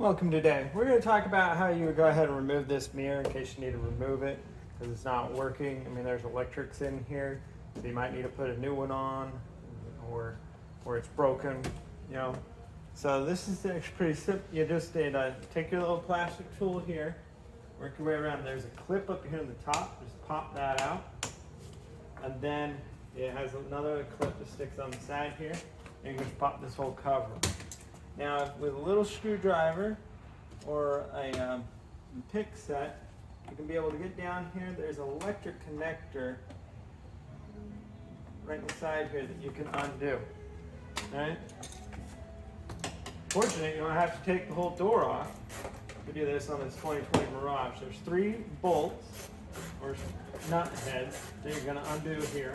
Welcome today. We're going to talk about how you would go ahead and remove this mirror in case you need to remove it because it's not working. I mean, there's electrics in here, so you might need to put a new one on or it's broken, you know. So this is actually pretty simple. You just need to take your little plastic tool here, work your way around. There's a clip up here in the top. Just pop that out. And then it has another clip that sticks on the side here. And you just pop this whole cover. Now, with a little screwdriver or a pick set, you can be able to get down here. There's an electric connector right inside here that you can undo. All right? Fortunately, you don't have to take the whole door off. We do this on this 2020 Mirage. There's 3 bolts or nut heads that you're going to undo here.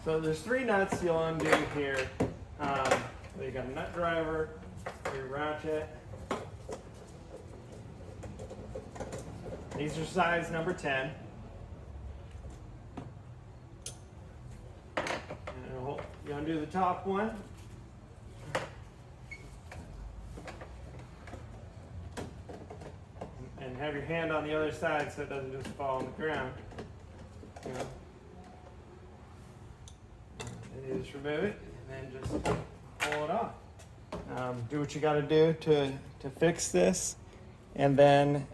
So there's 3 nuts you'll undo here. You got a nut driver, your ratchet. These are size number 10. And you undo the top one. And have your hand on the other side so it doesn't just fall on the ground. You know. And you just remove it and then just pull it off. Do what you got to do to fix this, and then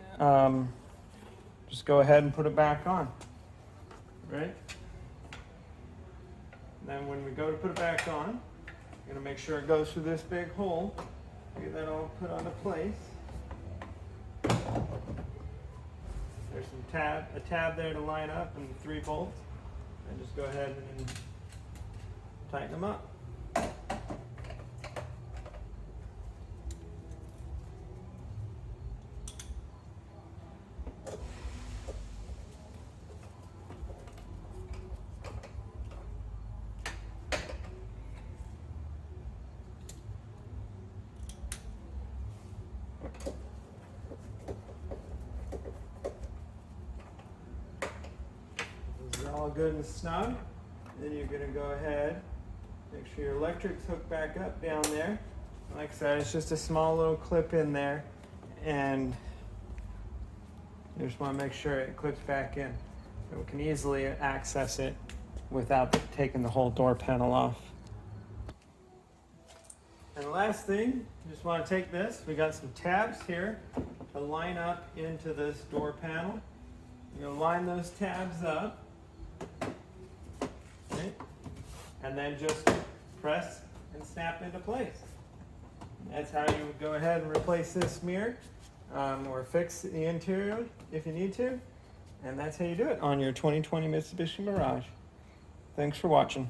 just go ahead and put it back on, right? And then when we go to put it back on, you're going to make sure it goes through this big hole. Get that all put onto place. There's a tab there to line up and 3 bolts. And just go ahead and tighten them up. These are all good and snug. Then you're going to go ahead, make sure your electric's hooked back up down there. Like I said, it's just a small little clip in there, and you just want to make sure it clips back in. So we can easily access it without taking the whole door panel off. And the last thing, you just want to take this. We got some tabs here to line up into this door panel. You're going to line those tabs up. Okay. And then just press and snap into place. That's how you would go ahead and replace this mirror or fix the interior if you need to. And that's how you do it on your 2020 Mitsubishi Mirage. Thanks for watching.